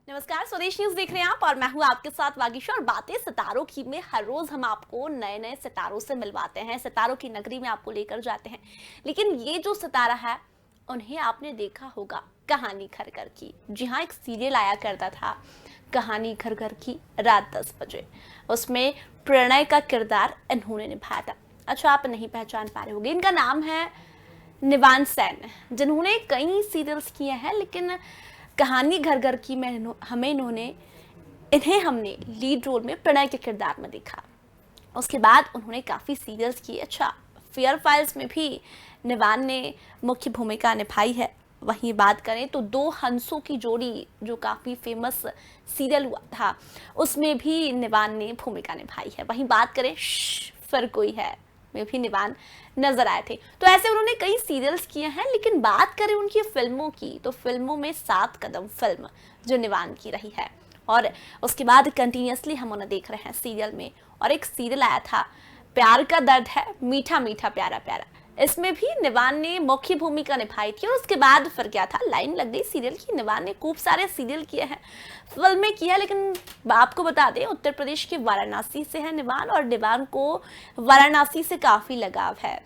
नमस्कार, स्वदेश न्यूज देख रहे हैं आप और मैं हूं आपके साथ वागीशा। और बातें सितारों की में हर रोज हम आपको नए नए सितारों से मिलवाते हैं, सितारों की नगरी में आपको लेकर जाते हैं। लेकिन ये जो सितारा है उन्हें आपने देखा होगा कहानी घर घर की। जी हाँ, एक सीरियल आया करता था कहानी घर घर की, रात 10 बजे। उसमें प्रणय का किरदार इन्होंने निभाया था। अच्छा, आप नहीं पहचान पा रहे होंगे, इनका नाम है निवान सैन, जिन्होंने कई सीरियल्स किए हैं। लेकिन कहानी घर घर की में इन्हें हमने लीड रोल में प्रणय के किरदार में देखा। उसके बाद उन्होंने काफ़ी सीरियल्स किए। अच्छा, फेयर फाइल्स में भी निवान ने मुख्य भूमिका निभाई है। वहीं बात करें तो दो हंसों की जोड़ी जो काफ़ी फेमस सीरियल हुआ था, उसमें भी निवान ने भूमिका निभाई है। वहीं बात करें फिर कोई है में भी निवान नजर आए थे। तो ऐसे उन्होंने कई सीरियल्स किए हैं। लेकिन बात करें उनकी फिल्मों की, तो फिल्मों में 7 कदम फिल्म जो निवान की रही है, और उसके बाद कंटिन्यूसली हम उन्हें देख रहे हैं सीरियल में। और एक सीरियल आया था प्यार का दर्द है मीठा मीठा प्यारा प्यारा, इसमें भी निवान ने मुख्य भूमिका निभाई थी। और उसके बाद फिर क्या था, लाइन लग गई सीरियल की। निवान ने खूब सारे सीरियल किए हैं, फिल्में की है। लेकिन आपको बता दें, उत्तर प्रदेश के वाराणसी से है निवान, और निवान को वाराणसी से काफ़ी लगाव है।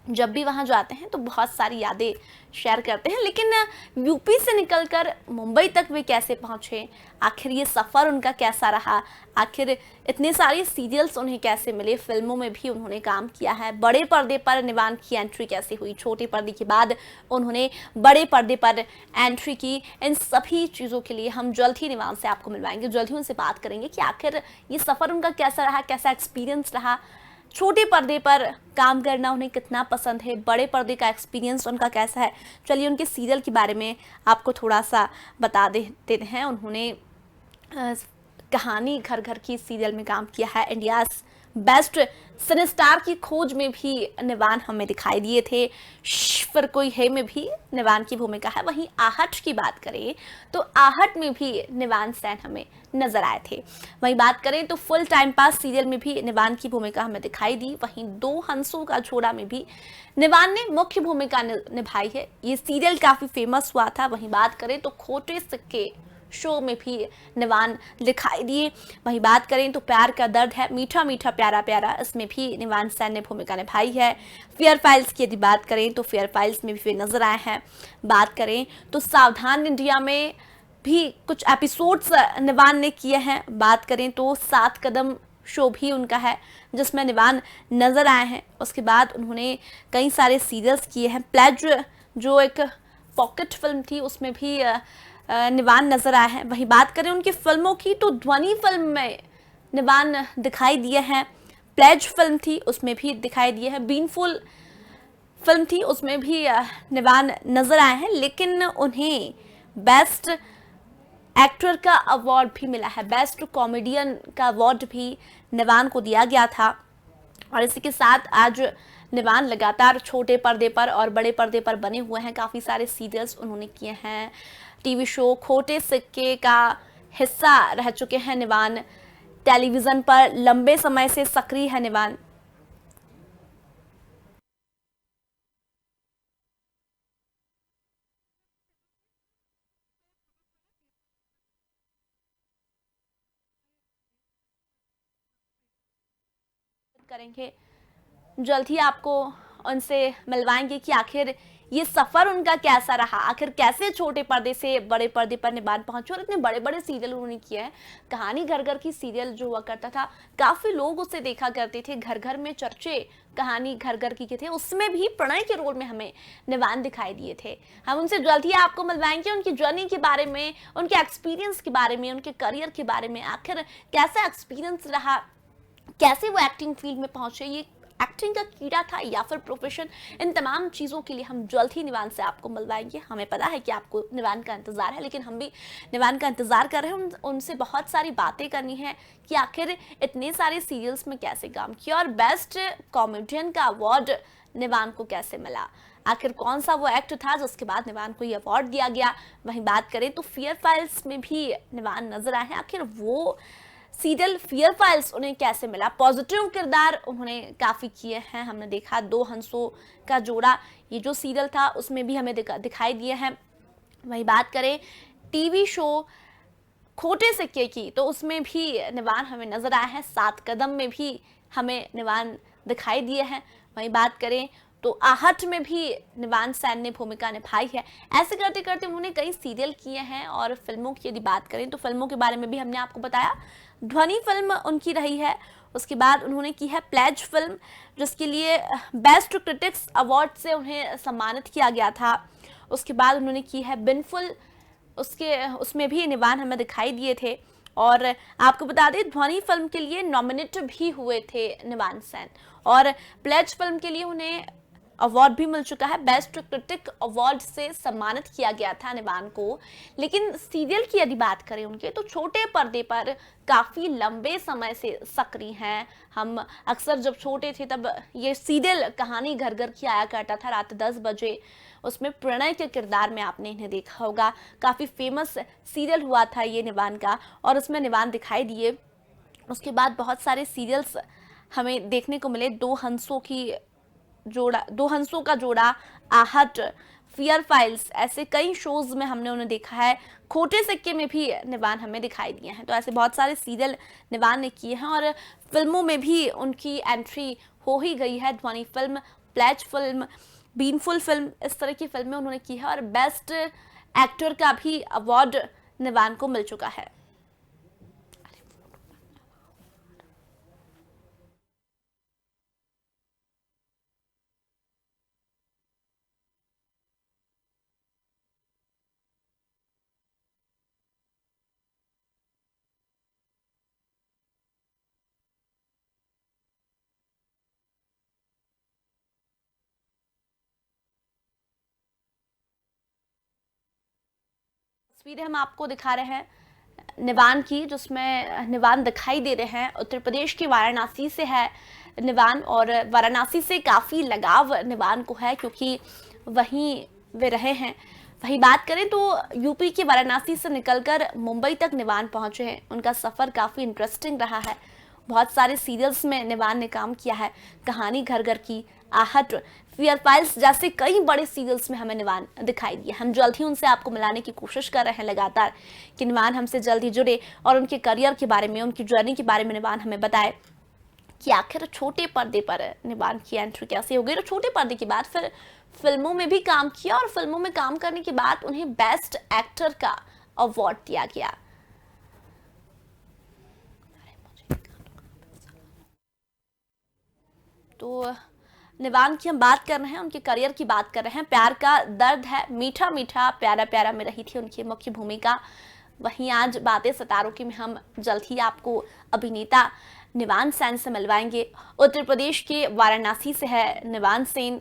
जब भी वहाँ जाते हैं तो बहुत सारी यादें शेयर करते हैं। लेकिन यूपी से निकलकर मुंबई तक वे कैसे पहुँचे, आखिर ये सफ़र उनका कैसा रहा, आखिर इतने सारे सीरियल्स उन्हें कैसे मिले, फिल्मों में भी उन्होंने काम किया है, बड़े पर्दे पर निवान की एंट्री कैसे हुई, छोटे पर्दे के बाद उन्होंने बड़े पर्दे पर एंट्री की, इन सभी चीज़ों के लिए हम जल्द ही निवान से आपको मिलवाएंगे। जल्द ही उनसे बात करेंगे कि आखिर ये सफ़र उनका कैसा रहा, कैसा एक्सपीरियंस रहा, छोटे पर्दे पर काम करना उन्हें कितना पसंद है, बड़े पर्दे का एक्सपीरियंस उनका कैसा है। चलिए उनके सीरियल के बारे में आपको थोड़ा सा बता देते हैं। उन्होंने कहानी घर घर की सीरियल में काम किया है। इंडियाज बेस्ट सिनेस्टार की खोज में भी निवान हमें दिखाई दिए थे। फिर कोई है में भी निवान की भूमिका है। वहीं आहट की बात करें तो आहट में भी निवान सैन हमें नजर आए थे। वहीं बात करें तो फुल टाइम पास सीरियल में भी निवान की भूमिका हमें दिखाई दी। वहीं दो हंसों का जोड़ा में भी निवान ने मुख्य भूमिका निभाई है। ये सीरियल काफी फेमस हुआ था। वहीं बात करें तो खोटे सिक्के शो में भी निवान दिखाई दिए। वहीं बात करें तो प्यार का दर्द है मीठा मीठा प्यारा प्यारा, इसमें भी निवान सैन ने भूमिका निभाई है। फेयर फाइल्स की यदि बात करें तो फेयर फाइल्स में भी वे नजर आए हैं। बात करें तो सावधान इंडिया में भी कुछ एपिसोड्स निवान ने किए हैं। बात करें तो 7 कदम शो भी उनका है जिसमें निवान नजर आए हैं। उसके बाद उन्होंने कई सारे सीरियल्स किए हैं। प्लेज जो एक पॉकेट फिल्म थी, उसमें भी निवान नजर आए हैं। वहीं बात करें उनकी फिल्मों की तो ध्वनि फिल्म में निवान दिखाई दिए हैं। प्लेज फिल्म थी, उसमें भी दिखाई दिए हैं। बीनफुल फिल्म थी, उसमें भी निवान नजर आए हैं। लेकिन उन्हें बेस्ट एक्टर का अवार्ड भी मिला है, बेस्ट कॉमेडियन का अवार्ड भी निवान को दिया गया था। और इसी के साथ आज निवान लगातार छोटे पर्दे पर और बड़े पर्दे पर बने हुए हैं। काफ़ी सारे सीरियल्स उन्होंने किए हैं। टीवी शो खोटे सिक्के का हिस्सा रह चुके हैं निवान। टेलीविज़न पर लंबे समय से सक्रिय है निवान। करेंगे जल्द ही आपको उनसे मिलवाएंगे कि आखिर ये सफर उनका कैसा रहा, आखिर कैसे छोटे पर्दे से बड़े पर्दे पर निवान पहुंचे और इतने बड़े बड़े सीरियल उन्होंने किए हैं। कहानी घर घर की सीरियल जो हुआ करता था, काफी लोग उसे देखा करते थे, घर घर में चर्चे कहानी घर घर की के थे। उसमें भी प्रणय के रोल में हमें निवान दिखाई दिए थे। हम उनसे जल्द ही आपको मिलवाएंगे, उनकी जर्नी के बारे में, उनके एक्सपीरियंस के बारे में, उनके करियर के बारे में, आखिर कैसा एक्सपीरियंस रहा, कैसे वो एक्टिंग फील्ड में पहुंचे, ये एक्टिंग का कीड़ा था या फिर प्रोफेशन, इन तमाम चीज़ों के लिए हम जल्द ही निवान से आपको मिलवाएंगे। हमें पता है कि आपको निवान का इंतज़ार है, लेकिन हम भी निवान का इंतज़ार कर रहे हैं। उनसे बहुत सारी बातें करनी है कि आखिर इतने सारे सीरियल्स में कैसे काम किया और बेस्ट कॉमेडियन का अवार्ड निवान को कैसे मिला, आखिर कौन सा वो एक्ट था जिसके बाद निवान को ये अवार्ड दिया गया। वहीं बात करें तो फेयर फाइल्स में भी निवान नजर आए हैं, आखिर वो सीरियल फेयर फाइल्स उन्हें कैसे मिला। पॉजिटिव किरदार उन्होंने काफ़ी किए हैं। हमने देखा दो हंसों का जोड़ा, ये जो सीरियल था उसमें भी हमें दिखाई दिए हैं। वही बात करें टीवी शो खोटे सिक्के की, तो उसमें भी निवान हमें नजर आया है। 7 कदम में भी हमें निवान दिखाई दिए हैं। वहीं बात करें तो आहट में भी निवान सैन ने भूमिका निभाई है। ऐसे करते करते उन्होंने कई सीरियल किए हैं। और फिल्मों की यदि बात करें तो फिल्मों के बारे में भी हमने आपको बताया, ध्वनि फिल्म उनकी रही है। उसके बाद उन्होंने की है प्लेज फिल्म, जिसके लिए बेस्ट क्रिटिक्स अवार्ड से उन्हें सम्मानित किया गया था। उसके बाद उन्होंने की है बिनफुल, उसमें भी निवान हमें दिखाई दिए थे। और आपको बता दें ध्वनि फिल्म के लिए नॉमिनेट भी हुए थे निवान सैन, और प्लेज फिल्म के लिए उन्हें अवार्ड भी मिल चुका है। बेस्ट क्रिटिक अवार्ड से सम्मानित किया गया था निवान को। लेकिन सीरियल की यदि बात करें उनके, तो छोटे पर्दे पर काफी लंबे समय से सक्रिय हैं। हम अक्सर जब छोटे थे तब ये सीरियल कहानी घर घर की आया करता था रात 10 बजे। उसमें प्रणय के किरदार में आपने इन्हें देखा होगा। काफी फेमस सीरियल हुआ था ये निवान का, और उसमें निवान दिखाई दिए। उसके बाद बहुत सारे सीरियल्स हमें देखने को मिले। दो हंसों का जोड़ा, आहट, फियर फाइल्स, ऐसे कई शोज में हमने उन्हें देखा है। खोटे सिक्के में भी निवान हमें दिखाई दिए हैं। तो ऐसे बहुत सारे सीरियल निवान ने किए हैं, और फिल्मों में भी उनकी एंट्री हो ही गई है। ध्वनि फिल्म, प्लेज फिल्म, बीनफुल फिल्म, इस तरह की फिल्में उन्होंने की है। और बेस्ट एक्टर का भी अवार्ड निवान को मिल चुका है। तस्वीरें हम आपको दिखा रहे हैं निवान की, जिसमें निवान दिखाई दे रहे हैं। उत्तर प्रदेश के वाराणसी से है निवान, और वाराणसी से काफ़ी लगाव निवान को है, क्योंकि वहीं वे रहे हैं। वही बात करें तो यूपी के वाराणसी से निकलकर मुंबई तक निवान पहुंचे हैं। उनका सफ़र काफ़ी इंटरेस्टिंग रहा है। बहुत सारे सीरियल्स में निवान ने काम किया है। कहानी घर घर की, आहट, फियर फाइल्स जैसे कई बड़े सीरियल्स में हमें निवान दिखाई दिए। हम जल्द ही उनसे आपको मिलाने की कोशिश कर रहे हैं लगातार, कि निवान हमसे जल्द ही जुड़े और उनके करियर के बारे में, उनकी जर्नी के बारे में निवान हमें बताए कि आखिर छोटे पर्दे पर निवान की एंट्री कैसे हो गई। और छोटे पर्दे के बाद फिर फिल्मों में भी काम किया, और फिल्मों में काम करने के बाद उन्हें बेस्ट एक्टर का अवार्ड दिया गया। तो निवान की हम बात कर रहे हैं, उनके करियर की बात कर रहे हैं। प्यार का दर्द है, मीठा मीठा प्यारा प्यारा में रही थी उनकी मुख्य भूमिका। वहीं आज बातें सितारों की में हम जल्द ही आपको अभिनेता निवान सैन से मिलवाएंगे। उत्तर प्रदेश के वाराणसी से है निवान सेन,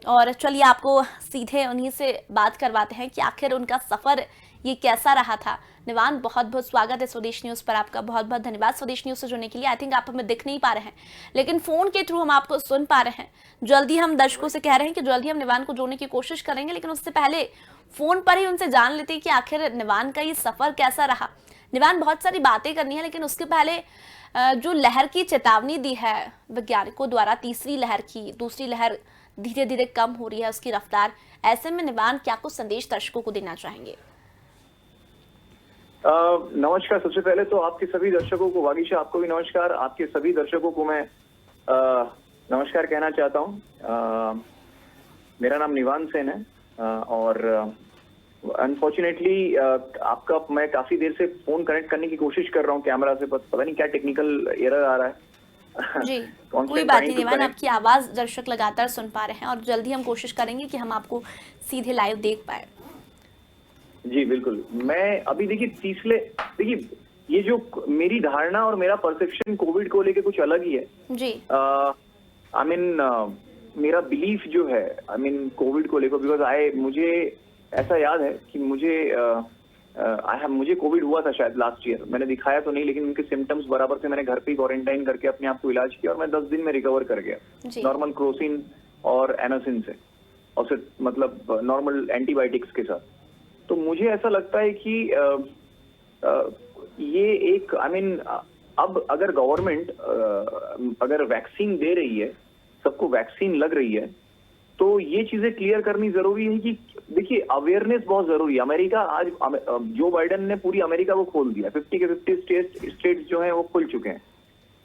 और चलिए आपको सीधे उन्हीं से बात करवाते हैं कि आखिर उनका सफर ये कैसा रहा था। निवान, बहुत बहुत स्वागत है स्वदेश न्यूज पर आपका। बहुत बहुत धन्यवाद स्वदेश न्यूज से जुड़ने के लिए। आई थिंक आप हमें दिख नहीं पा रहे हैं, लेकिन फोन के थ्रू हम आपको सुन पा रहे हैं। जल्दी हम दर्शकों से कह रहे हैं कि जल्दी हम निवान को जोड़ने की कोशिश करेंगे, लेकिन उससे पहले फोन पर ही उनसे जान लेते हैं कि आखिर निवान का ये सफर कैसा रहा। निवान, बहुत सारी बातें करनी है, लेकिन उसके पहले जो लहर की चेतावनी दी है वैज्ञानिकों द्वारा, तीसरी लहर की, दूसरी लहर धीरे धीरे कम हो रही है उसकी रफ्तार, ऐसे में निवान क्या कुछ संदेश दर्शकों को देना चाहेंगे? नमस्कार। सबसे पहले तो आपके सभी दर्शकों को, वागीशा आपको भी नमस्कार। आपके सभी दर्शकों को मैं नमस्कार कहना चाहता हूँ। मेरा नाम निवान सेन है, और अनफॉर्चुनेटली आपका मैं काफी देर से फोन कनेक्ट करने की कोशिश कर रहा हूँ कैमरा से, पता नहीं क्या टेक्निकल एरर आ रहा है। जी, कोई बात नहीं निवान, आपकी आवाज दर्शक लगातार सुन पा रहे हैं, और जल्दी हम कोशिश करेंगे कि हम आपको सीधे लाइव देख पाए। जी बिल्कुल। मैं अभी देखिए ये जो मेरी धारणा और मेरा परसेप्शन कोविड को लेके कुछ अलग ही है जी। आई मीन मेरा बिलीफ जो है कोविड को लेकर, बिकॉज मुझे ऐसा याद है कि मुझे कोविड हुआ था शायद लास्ट ईयर। मैंने दिखाया तो नहीं, लेकिन उनके सिम्टम्स बराबर से मैंने घर पे क्वारंटाइन करके अपने आप को इलाज किया, और मैं 10 दिन में रिकवर कर गया नॉर्मल क्रोसिन और एनासिन से, और फिर मतलब नॉर्मल एंटीबायोटिक्स के साथ। तो मुझे ऐसा लगता है कि ये एक अब अगर गवर्नमेंट अगर वैक्सीन दे रही है, सबको वैक्सीन लग रही है, तो ये चीजें क्लियर करनी जरूरी है कि देखिए अवेयरनेस बहुत जरूरी है। अमेरिका आज जो बाइडेन ने पूरी अमेरिका को खोल दिया, 50 के 50 स्टेट्स जो हैं वो खुल चुके हैं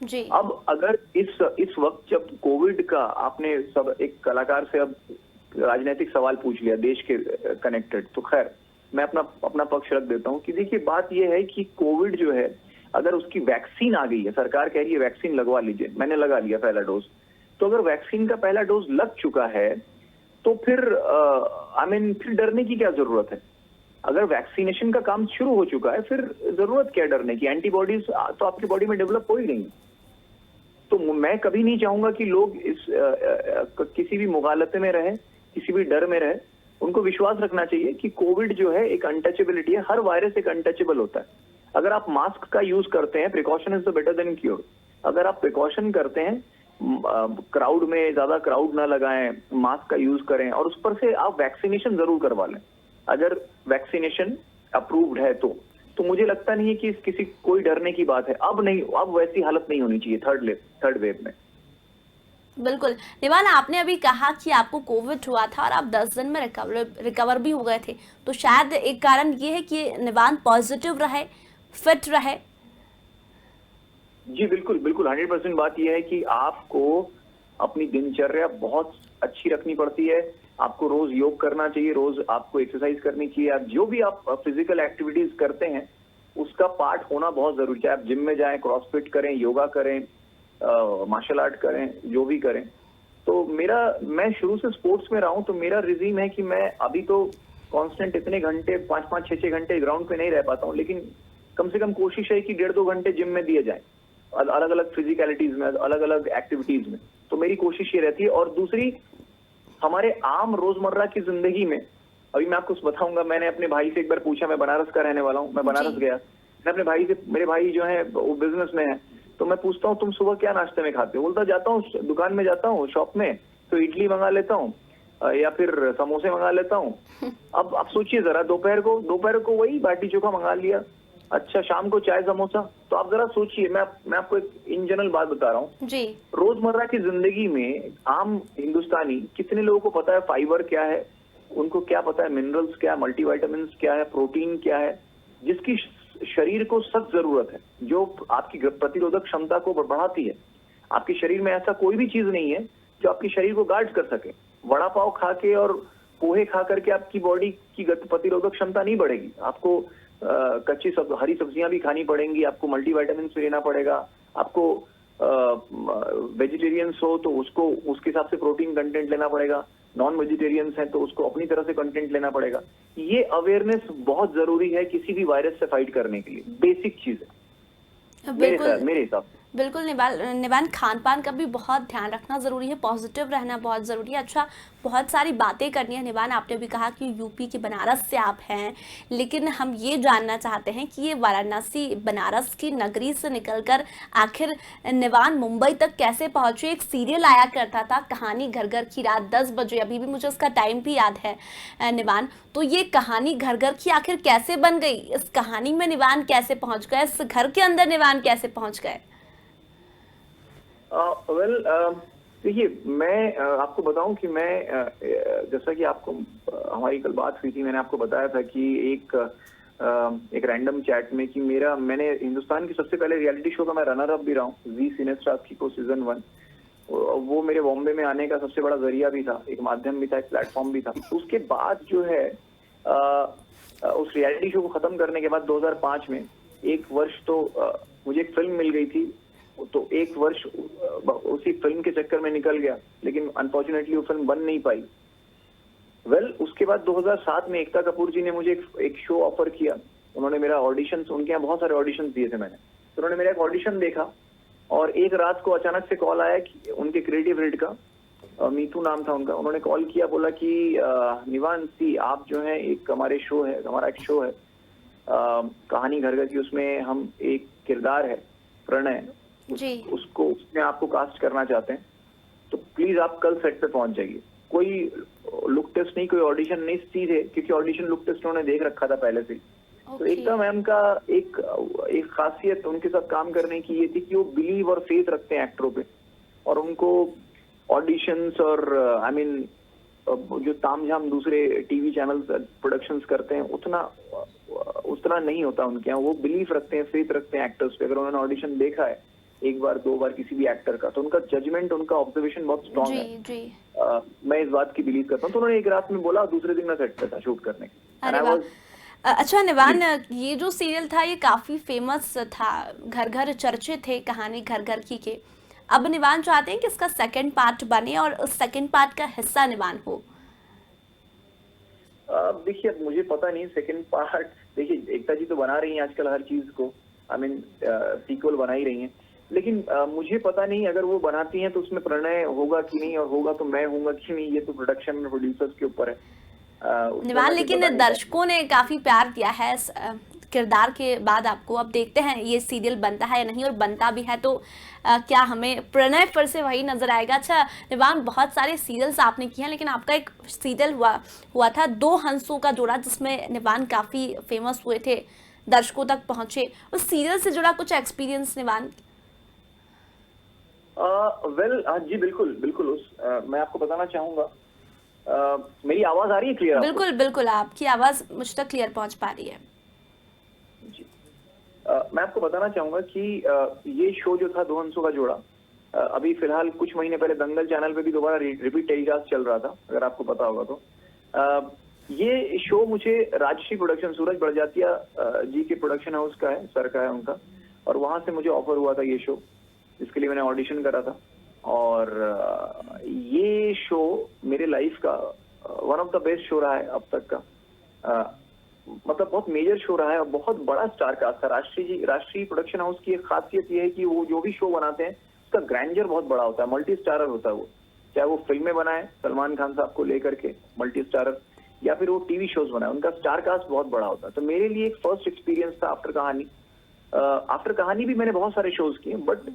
जी। अब अगर इस वक्त जब कोविड का आपने सब एक कलाकार से अब राजनीतिक सवाल पूछ लिया देश के कनेक्टेड, तो खैर मैं अपना पक्ष रख देता हूं कि देखिए बात यह है कि कोविड जो है अगर उसकी वैक्सीन आ गई है, सरकार कह रही है वैक्सीन लगवा लीजिए, मैंने लगा लिया पहला डोज, तो अगर वैक्सीन का पहला डोज लग चुका है तो फिर फिर डरने की क्या जरूरत है। अगर वैक्सीनेशन का काम शुरू हो चुका है फिर जरूरत क्या डरने की, एंटीबॉडीज तो आपकी बॉडी में डेवलप हो ही नहीं। तो मैं कभी नहीं चाहूंगा कि लोग किसी भी मुगालते में रहे, किसी भी डर में रहे। उनको विश्वास रखना चाहिए कि कोविड जो है एक अनटचेबिलिटी है, हर वायरस एक अनटचेबल होता है। अगर आप मास्क का यूज करते हैं, precaution is the better than cure. अगर आप प्रिकॉशन करते हैं, क्राउड में ज्यादा क्राउड ना लगाएं, मास्क का यूज करें और उस पर से आप वैक्सीनेशन जरूर करवा लें। अगर वैक्सीनेशन अप्रूव्ड है तो मुझे लगता नहीं है कि किसी कोई डरने की बात है। अब वैसी हालत नहीं होनी चाहिए थर्ड वेव में। बिल्कुल निवान, आपने अभी कहा कि आपको कोविड हुआ था और आप 10 दिन में रिकवर भी हो गए थे, तो शायद एक कारण ये है कि निवान पॉजिटिव रहे, फिट रहे। जी बिल्कुल बिल्कुल, 100% बात यह है कि आपको अपनी दिनचर्या बहुत अच्छी रखनी पड़ती है। आपको रोज योग करना चाहिए, रोज आपको एक्सरसाइज करनी चाहिए। आप जो भी आप फिजिकल एक्टिविटीज करते हैं उसका पार्ट होना बहुत जरूरी है। चाहे आप जिम में जाएं, क्रॉसफिट करें, योगा करें, मार्शल आर्ट करें, जो भी करें। तो मैं शुरू से स्पोर्ट्स में रहा हूं, तो मेरा रिजीम है कि मैं अभी तो कांस्टेंट इतने घंटे 5-5, 6-6 घंटे ग्राउंड पे नहीं रह पाता हूं, लेकिन कम से कम कोशिश है कि 1.5-2 घंटे जिम में दिए जाए, अलग अलग फिजिकलिटीज में, अलग अलग एक्टिविटीज में। तो मेरी कोशिश ये रहती है। और दूसरी, हमारे आम रोजमर्रा की जिंदगी में, अभी मैं आपको बताऊंगा, मैंने अपने भाई से एक बार पूछा, मैं बनारस का रहने वाला हूँ, मैं बनारस गया, मैं अपने भाई से, मेरे भाई जो है वो बिजनेस में है, तो मैं पूछता हूँ तुम सुबह क्या नाश्ते में खाते हो? बोलता जाता हूँ दुकान में, जाता हूँ शॉप में, तो इडली मंगा लेता हूँ या फिर समोसे मंगा लेता हूँ। अब आप सोचिए जरा, दोपहर को वही बाटी चोखा मंगा लिया, अच्छा शाम को चाय समोसा। तो आप जरा सोचिए, मैं आपको एक इन जनरल बात बता रहा हूँ जी। रोजमर्रा की जिंदगी में आम हिंदुस्तानी, कितने लोगों को पता है फाइबर क्या है, उनको क्या पता है मिनरल्स क्या है, मल्टीविटामिन्स क्या है, प्रोटीन क्या है, जिसकी शरीर को सख्त जरूरत है, जो आपकी प्रतिरोधक क्षमता को बढ़ाती है। आपके शरीर में ऐसा कोई भी चीज नहीं है जो आपके शरीर को गार्ड कर सके। वड़ा पाव खा के और पोहे खा करके आपकी बॉडी की प्रतिरोधक क्षमता नहीं बढ़ेगी। आपको हरी सब्जियां भी खानी पड़ेंगी, आपको मल्टीविटामिन भी लेना पड़ेगा, आपको वेजिटेरियंस हो तो उसके हिसाब से प्रोटीन कंटेंट लेना पड़ेगा, नॉन वेजिटेरियंस हैं तो उसको अपनी तरह से कंटेंट लेना पड़ेगा। ये अवेयरनेस बहुत जरूरी है किसी भी वायरस से फाइट करने के लिए, बेसिक चीज है मेरे हिसाब से। बिल्कुल निवान, खान पान का भी बहुत ध्यान रखना ज़रूरी है, पॉजिटिव रहना बहुत ज़रूरी है। अच्छा, बहुत सारी बातें करनी है निवान। आपने भी कहा कि यूपी के बनारस से आप हैं, लेकिन हम ये जानना चाहते हैं कि ये वाराणसी बनारस की नगरी से निकलकर आखिर निवान मुंबई तक कैसे पहुँचे। एक सीरियल आया करता था, कहानी घर घर की, रात 10 बजे, अभी भी मुझे उसका टाइम भी याद है निवान। तो ये कहानी घर घर की आखिर कैसे बन गई? इस कहानी में निवान कैसे पहुँच गए? इस घर के अंदर निवान कैसे पहुँच गए? देखिए, मैं आपको बताऊं कि मैं जैसा कि आपको हमारी कल बात हुई थी, मैंने आपको बताया था कि एक रैंडम चैट में कि मैंने हिंदुस्तान की सबसे पहले रियलिटी शो का मैं रनर अप भी रहा हूँ, जी सिनेस्टार की को सीजन 1। वो मेरे बॉम्बे में आने का सबसे बड़ा जरिया भी था, एक माध्यम भी था, एक प्लेटफॉर्म भी था। उसके बाद जो है उस रियलिटी शो को खत्म करने के बाद 2005 में एक वर्ष तो मुझे एक फिल्म मिल गई थी, तो एक वर्ष उसी फिल्म के चक्कर में निकल गया, लेकिन अनफॉर्चुनेटली वो फिल्म बन नहीं पाई। उसके बाद 2007 में एकता कपूर जी ने मुझे एक शो ऑफर किया। उन्होंने मेरा ऑडिशन, उनके यहाँ बहुत सारे ऑडिशन दिए थे मैंने, तो उन्होंने मेरा एक ऑडिशन देखा और एक रात को अचानक से कॉल आया कि उनके क्रिएटिव हेड का, मीतू नाम था उनका, उन्होंने कॉल किया, बोला कि निवान सी, आप जो है एक हमारा एक शो है कहानी घर घर की, उसमें हम एक किरदार है प्रणय जी, उसमें आपको कास्ट करना चाहते हैं, तो प्लीज आप कल सेट पे पहुंच जाइए। कोई लुक टेस्ट नहीं, कोई ऑडिशन नहीं, सीधे, क्योंकि ऑडिशन लुक टेस्ट उन्होंने देख रखा था पहले से। तो एकता मैम का एक खासियत उनके साथ काम करने की ये थी कि वो बिलीव और फेथ रखते हैं एक्टरों पे, और उनको ऑडिशंस और जो तामझाम दूसरे टीवी चैनल प्रोडक्शंस करते हैं उतना नहीं होता उनके यहाँ। वो बिलीफ रखते हैं, फेथ रखते हैं एक्टर्स पे। अगर उन्होंने ऑडिशन देखा है एक बार दो बार किसी भी एक्टर का, तो उनका जजमेंट, उनका ऑब्जर्वेशन बहुत स्ट्रांग है। जी। मैं इस बात की बिलीव करता हूँ। तो उन्होंने एक रात में बोला, दूसरे दिन मैं सेट पे था शूट करने के। अरे वाह। अच्छा निवान, ये जो सीरियल था ये काफी फेमस था, घर घर चर्चे थे कहानी घर घर की के। अब निवान चाहते हैं कि इसका सेकंड पार्ट बने और उस सेकंड पार्ट का हिस्सा निवान हो। देखिए, अब मुझे पता नहीं सेकंड पार्ट। देखिए, एकता जी तो बना रही हैं आजकल हर चीज को, आई मीन सीक्वल बना ही रही हैं, लेकिन मुझे पता नहीं अगर वो बनाती हैं तो उसमें प्रणय होगा कि नहीं, और होगा तो मैं होऊंगा कि नहीं, ये तो प्रोडक्शन में प्रोड्यूसर्स के ऊपर है। निवान, लेकिन दर्शकों ने काफी प्यार दिया है इस किरदार के बाद आपको। अब देखते हैं ये सीरियल बनता है या नहीं, और बनता भी है तो क्या हमें प्रणय फिर से वही नजर आएगा। अच्छा निवान, बहुत सारे सीरियल्स आपने किए हैं, लेकिन आपका एक सीरियल हुआ था दो हंसों का जोड़ा, जिसमें निवान काफी फेमस हुए थे, दर्शकों तक पहुंचे। उस सीरियल से जुड़ा कुछ एक्सपीरियंस निवान? जी बिल्कुल बिल्कुल। मैं आपको बताना चाहूंगा, मेरी आवाज आ रही है क्लियर? बिल्कुल बिल्कुल, आपकी आवाज मुझ तक क्लियर पहुंच पा रही है जी। मैं आपको बताना चाहूंगा कि ये शो जो था दो हंसों का जोड़ा, अभी फिलहाल कुछ महीने पहले दंगल चैनल पे भी दोबारा रिपीट टेलीकास्ट चल रहा था, अगर आपको पता होगा तो। ये शो मुझे राजश्री प्रोडक्शन, सूरज बड़जात्या जी के प्रोडक्शन हाउस का है, सर का है उनका, और वहां से मुझे ऑफर हुआ था ये शो, जिसके लिए मैंने ऑडिशन करा था। और ये शो मेरे लाइफ का one of the best show रहा है अब तक का। मतलब बहुत मेजर शो रहा है और बहुत बड़ा स्टार कास्ट था। राष्ट्रीय प्रोडक्शन हाउस की एक खासियत ये है कि वो जो भी शो बनाते हैं उसका ग्रैंडर बहुत बड़ा होता है, मल्टी स्टारर होता है वो। चाहे वो फिल्में बनाए सलमान खान साहब को लेकर के मल्टी स्टारर, या फिर वो टीवी शोज बनाए, उनका स्टार कास्ट बहुत बड़ा होता है। तो मेरे लिए एक फर्स्ट एक्सपीरियंस था आफ्टर कहानी। आफ्टर कहानी भी मैंने बहुत सारे शोज किए, बट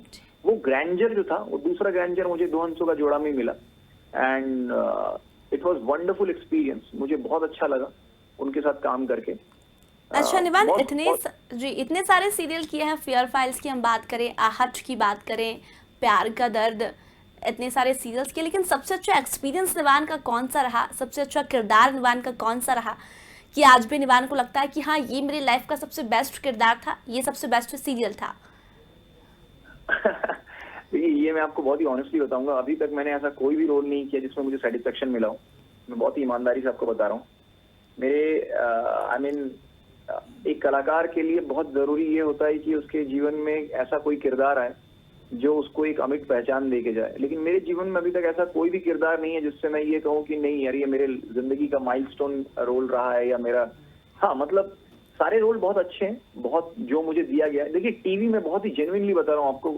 वो ग्रैंडर जो था, वो दूसरा ग्रैंडर मुझे दो हंसों का जोड़ा में मिला। And it was wonderful experience. मुझे बहुत अच्छा लगा उनके साथ काम करके। अच्छा निवान, इतने सारे सीरियल किए हैं, फेयर फाइल्स की हम बात करें, आहट की बात करें, प्यार का दर्द, इतने सारे सीरियल्स किए, लेकिन सबसे अच्छा एक्सपीरियंस निवान का कौन सा रहा? सबसे अच्छा किरदार निवान का कौन सा रहा कि आज भी निवान को लगता है कि हाँ ये मेरी लाइफ का सबसे बेस्ट किरदार था, ये सबसे बेस्ट सीरियल था? ये मैं आपको बहुत ही ऑनेस्टली बताऊंगा, अभी तक मैंने ऐसा कोई भी रोल नहीं किया जिसमें मुझे सेटिस्फेक्शन मिला हो। मैं बहुत ही ईमानदारी से आपको बता रहा हूँ। मेरे आई मीन एक कलाकार के लिए बहुत जरूरी ये होता है कि उसके जीवन में ऐसा कोई किरदार आए जो उसको एक अमिट पहचान दे के जाए। लेकिन मेरे जीवन में अभी तक ऐसा कोई भी किरदार नहीं है जिससे मैं ये कहूँ कि नहीं यार ये मेरे जिंदगी का माइलस्टोन रोल रहा है, या मेरा, हाँ मतलब सारे रोल बहुत अच्छे हैं, बहुत जो मुझे दिया गया है। देखिए टीवी में, बहुत ही जेन्युइनली बता रहा हूँ आपको,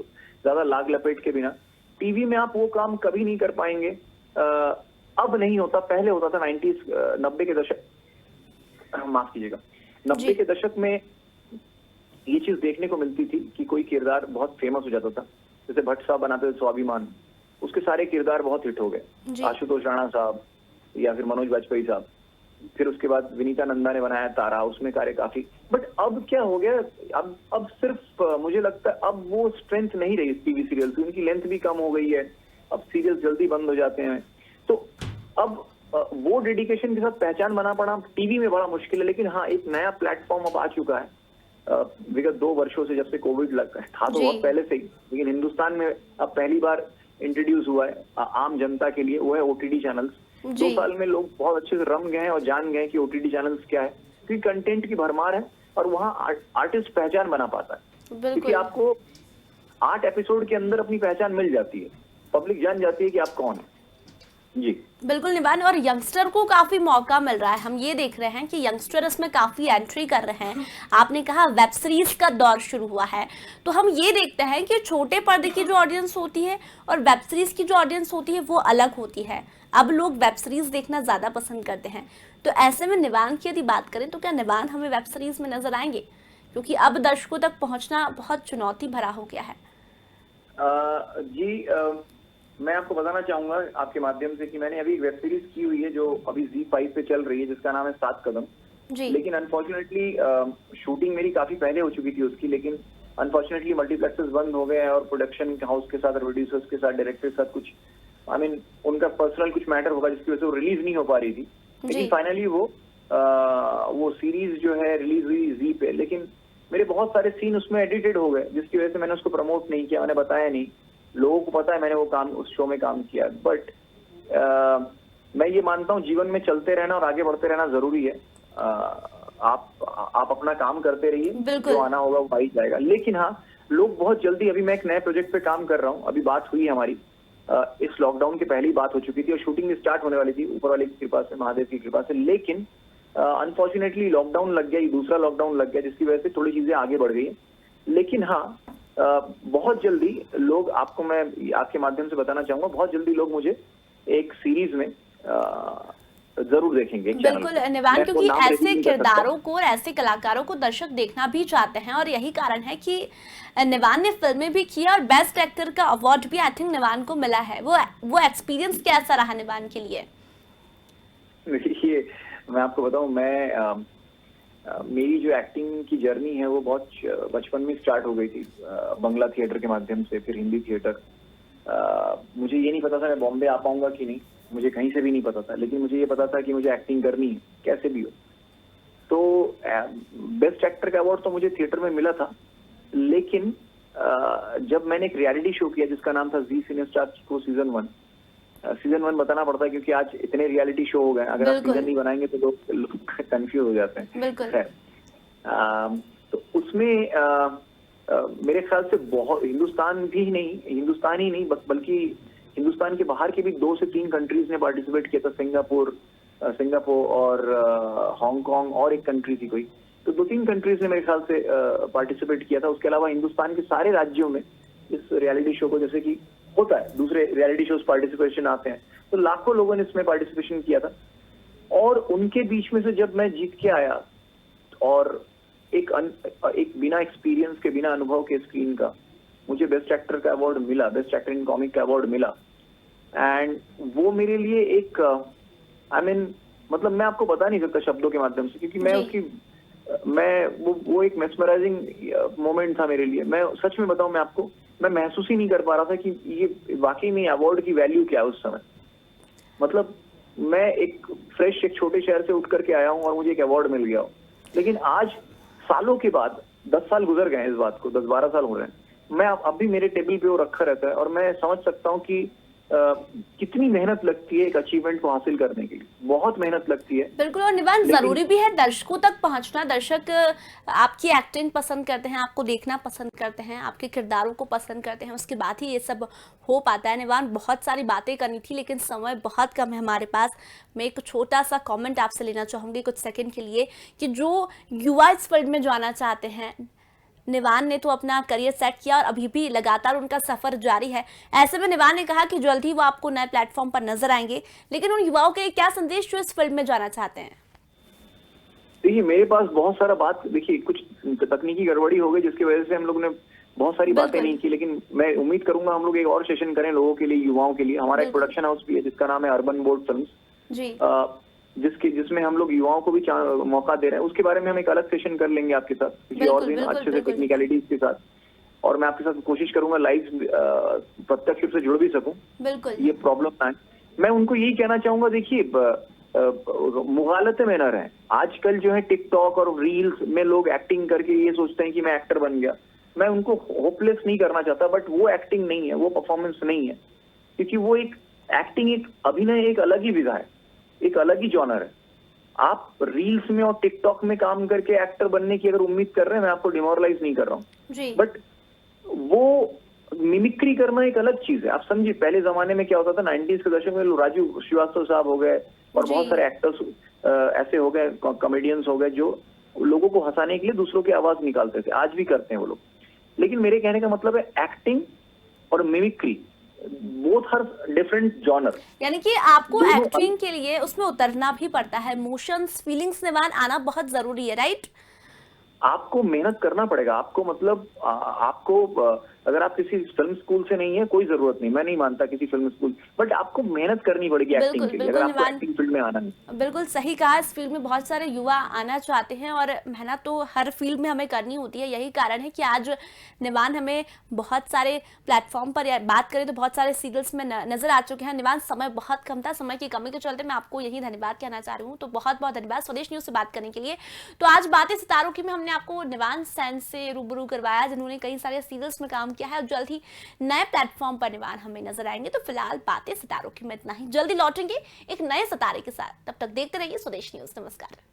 ज्यादा लाग लपेट के बिना, टीवी में आप वो काम कभी नहीं कर पाएंगे। अब नहीं होता, पहले होता था 90 के दशक, माफ कीजिएगा, 90 के दशक में ये चीज देखने को मिलती थी कि कोई किरदार बहुत फेमस हो जाता था। जैसे भट्ट साहब बनाते थे स्वाभिमान, उसके सारे किरदार बहुत हिट हो गए। आशुतोष राणा साहब या फिर मनोज वाजपेयी साहब, फिर उसके बाद विनीता नंदा ने बनाया तारा, उसमें कार्य काफी। बट अब क्या हो गया, अब सिर्फ मुझे लगता है अब वो स्ट्रेंथ नहीं रही टीवी सीरियल की, उनकी लेंथ भी कम हो गई है, अब सीरियल जल्दी बंद हो जाते हैं। तो अब वो डेडिकेशन के साथ पहचान बना पाना टीवी में बड़ा मुश्किल है। लेकिन हाँ, एक नया प्लेटफॉर्म अब आ चुका है विगत 2 वर्षों से, जब से कोविड लगा है, था तो बहुत पहले से ही, लेकिन हिंदुस्तान में अब पहली बार इंट्रोड्यूस हुआ है आम जनता के लिए, वो है ओटीटी चैनल्स। 2 साल में लोग बहुत अच्छे से रम गए हैं और जान गए कि ओटीटी चैनल्स क्या है, क्योंकि कंटेंट की भरमार है और वहाँ आर्टिस्ट पहचान बना पाता है। क्योंकि आपको 8 एपिसोड के अंदर अपनी पहचान मिल जाती है, पब्लिक जान जाती है कि आप कौन है। जी बिल्कुल निवान, और यंगस्टर को काफी मौका मिल रहा है। हम ये देख रहे हैं कि यंगस्टर इसमें काफी एंट्री कर रहे हैं। आपने कहा वेब सीरीज का दौर शुरू हुआ है, तो हम ये देखते हैं कि छोटे पर्दे की जो ऑडियंस होती है और वेब सीरीज की जो ऑडियंस होती है वो अलग होती है। अब लोग वेब सीरीज देखना ज्यादा पसंद करते हैं। तो ऐसे में निवान की यदि बात करें तो क्या निवान हमें वेब सीरीज में नजर आएंगे? क्योंकि अब दर्शकों तक पहुंचना बहुत चुनौती भरा हो गया है। मैं आपको बताना चाहूंगा आपके माध्यम से कि मैंने अभी एक वेब सीरीज की हुई है जो अभी ZEE5 पे चल रही है, जिसका नाम है 7 कदम। लेकिन अनफॉर्चुनेटली शूटिंग मेरी काफी पहले हो चुकी थी उसकी, लेकिन अनफॉर्चुनेटली मल्टीप्लेक्सेस बंद हो गए हैं और प्रोडक्शन हाउस के साथ, प्रोड्यूसर्स के साथ, डायरेक्टर के साथ कुछ आई मीन उनका पर्सनल कुछ मैटर होगा जिसकी वजह से वो रिलीज नहीं हो पा रही थी, लेकिन फाइनली वो सीरीज जो है रिलीज हुई जी पे। लेकिन मेरे बहुत सारे सीन उसमें एडिटेड हो गए, जिसकी वजह से मैंने उसको प्रमोट नहीं किया, मैंने बताया नहीं। लोगों को पता है मैंने वो काम उस शो में काम किया, बट मैं ये मानता हूँ जीवन में चलते रहना और आगे बढ़ते रहना जरूरी है। आप अपना काम करते रहिए, जो आना होगा वो आ ही जाएगा। लेकिन हाँ, लोग बहुत जल्दी, अभी मैं एक नए प्रोजेक्ट पे काम कर रहा हूँ, अभी बात हुई हमारी, इस लॉकडाउन के पहले ही बात हो चुकी थी और शूटिंग भी स्टार्ट होने वाली थी ऊपर वाले की कृपा से, महादेव की कृपा से। लेकिन अनफॉर्चुनेटली लॉकडाउन लग गया, दूसरा लॉकडाउन लग गया, जिसकी वजह से थोड़ी चीजें आगे बढ़ गई है। लेकिन हाँ, बहुत जल्दी लोग, आपको मैं आपके माध्यम से बताना चाहूंगा, बहुत जल्दी लोग मुझे एक सीरीज में जरूर देखेंगे। बिल्कुल निवान, क्योंकि ऐसे किरदारों को और ऐसे कलाकारों को दर्शक देखना भी चाहते हैं, और यही कारण है कि निवान ने फिल्में भी की और बेस्ट एक्टर का अवार्ड भी आई थिंक निवान को मिला है। वो एक्सपीरियंस कैसा रहा निवान के लिए? देखिए, मैं आपको बताऊं, मेरी जो एक्टिंग की जर्नी है वो बहुत बचपन में स्टार्ट हो गई थी, बंगला थिएटर के माध्यम से, फिर हिंदी थिएटर। मुझे ये नहीं पता था मैं बॉम्बे आ पाऊंगा कि नहीं, मुझे कहीं से भी नहीं पता था, लेकिन मुझे ये पता था कि मुझे एक्टिंग करनी है कैसे भी हो। तो बेस्ट एक्टर का अवार्ड तो मुझे थिएटर में मिला था, लेकिन जब मैंने एक रियलिटी शो किया जिसका नाम था जी सिने स्टार को सीजन 1 बताना पड़ता है क्योंकि आज इतने रियलिटी शो हो गए, अगर आप सीजन नहीं बनाएंगे तो लोग कंफ्यूज हो जाते हैं। तो उसमें मेरे ख्याल से बहुत हिंदुस्तान ही नहीं बल्कि हिंदुस्तान के बाहर के भी 2 से 3 कंट्रीज ने पार्टिसिपेट किया था, सिंगापुर और हांगकांग और एक कंट्री थी कोई, तो 2-3 कंट्रीज ने मेरे ख्याल से पार्टिसिपेट किया था। उसके अलावा हिंदुस्तान के सारे राज्यों में इस रियलिटी शो को, जैसे कि होता है दूसरे रियलिटी शोज पार्टिसिपेशन आते हैं, तो लाखों लोगों ने इसमें पार्टिसिपेशन किया था। और उनके बीच में से जब मैं जीत के आया और एक बिना एक्सपीरियंस के, बिना अनुभव के स्क्रीन का, मुझे बेस्ट एक्टर का अवार्ड मिला, बेस्ट एक्टर इन कॉमिक का अवार्ड मिला। एंड वो मेरे लिए एक मतलब मैं आपको बता नहीं सकता शब्दों के माध्यम से, क्योंकि वो एक मेस्मराइजिंग मोमेंट था मेरे लिए। मैं सच में बताऊं, मैं आपको, मैं महसूस ही नहीं कर पा रहा था कि ये वाकई में अवार्ड की वैल्यू क्या है उस समय। मतलब मैं एक छोटे शहर से उठ करके आया हूं और मुझे एक अवार्ड मिल गया हो, लेकिन आज सालों के बाद, 10 साल गुजर गए इस बात को, 10-12 साल हो रहे हैं, मैं अब भी मेरे टेबल पे वो रखा रहता है और मैं समझ सकता हूँ कि कितनी मेहनत लगती है एक अचीवमेंट को हासिल करने के लिए, बहुत मेहनत लगती है। बिल्कुल, और निवान जरूरी भी है दर्शकों तक पहुंचना। दर्शक आपकी एक्टिंग पसंद करते हैं, आपको देखना पसंद करते हैं, आपके किरदारों को पसंद करते हैं, उसके बाद ही ये सब हो पाता है। निवान, बहुत सारी बातें करनी थी लेकिन समय बहुत कम है हमारे पास। मैं एक छोटा सा कॉमेंट आपसे लेना चाहूंगी कुछ सेकेंड के लिए, कि जो युवा इस फील्ड में जाना चाहते हैं, निवान ने तो अपना करियर सेट किया और अभी भी लगातार उनका सफर जारी है। ऐसे में निवान ने कहा कि जल्द ही वो आपको नए प्लेटफॉर्म पर नजर आएंगे, लेकिन उन युवाओं के क्या संदेश जो इस फील्ड में जाना चाहते हैं? देखिए, मेरे पास बहुत सारा बात, देखिए कुछ तकनीकी गड़बड़ी हो गई जिसकी वजह से हम लोग ने बहुत सारी बातें नहीं की, लेकिन मैं उम्मीद करूंगा हम लोग एक और सेशन करें लोगों के लिए, युवाओं के लिए। हमारा एक प्रोडक्शन हाउस भी है जिसका नाम है अर्बन बोर्ड फिल्म्स, जिसमें हम लोग युवाओं को भी मौका दे रहे हैं। उसके बारे में हम एक अलग सेशन कर लेंगे आपके साथ किसी और दिन, अच्छे से टेक्निकलिटीज के साथ, और मैं आपके साथ कोशिश करूंगा लाइव प्रत्यक्ष रूप से जुड़ भी सकूं, ये प्रॉब्लम ना है। मैं उनको यही कहना चाहूंगा, देखिए मुगालते में न रहें। आजकल जो है टिकटॉक और रील्स में लोग एक्टिंग करके ये सोचते हैं कि मैं एक्टर बन गया। मैं उनको होपलेस नहीं करना चाहता, बट वो एक्टिंग नहीं है, वो परफॉर्मेंस नहीं है, क्योंकि वो एक एक्टिंग, एक अभिनय एक अलग ही विधा है, एक अलग ही जॉनर है। आप रील्स में और टिकटॉक में काम करके एक्टर बनने की अगर उम्मीद कर रहे हैं, मैं आपको डिमोरलाइज नहीं कर रहा हूँ, बट वो मिमिक्री करना एक अलग चीज है। आप समझिए, पहले जमाने में क्या होता था, 90s के दशक में राजू श्रीवास्तव साहब हो गए और बहुत सारे एक्टर्स ऐसे हो गए, कॉमेडियंस हो गए, जो लोगों को हंसाने के लिए दूसरों की आवाज निकालते थे, आज भी करते हैं वो लोग। लेकिन मेरे कहने का मतलब है एक्टिंग और mimicry both are different genre, यानी कि आपको एक्टिंग के लिए उसमें उतरना भी पड़ता है, इमोशंस, फीलिंग्स निवान आना बहुत जरूरी है, राइट? आपको मेहनत करना पड़ेगा, आपको मतलब आपको अगर आप किसी फिल्म स्कूल से नहीं है, कोई जरूरत नहीं, मैं नहीं मानता किसी फिल्म स्कूल, बट आपको मेहनत करनी पड़ेगी एक्टिंग के लिए, अगर आपको एक्टिंग फील्ड में आना है। बिल्कुल सही कहा, इस फील्ड में बहुत सारे युवा आना चाहते हैं और मेहनत तो हर फील्ड में हमें करनी होती है। यही कारण है कि आज निवान हमें बहुत सारे प्लेटफॉर्म पर, या बात करें तो बहुत सारे सीरियल्स में नजर आ चुके हैं। निवान, समय बहुत कम था, समय की कमी के चलते मैं आपको यही धन्यवाद कहना चाह रही हूँ। तो बहुत बहुत धन्यवाद स्वदेश न्यूज से बात करने के लिए। तो आज बातें सितारों की में हमने आपको निवान सेन से रूबरू करवाया, जिन्होंने कई सारे सीरियल्स में काम किया है और जल्द ही नए प्लेटफॉर्म पर निवान हमें नजर आएंगे। तो फिलहाल बातें सितारों की में इतना ही, जल्दी लौटेंगे एक नए सितारे के साथ, तब तक देखते रहिए स्वदेश न्यूज। नमस्कार।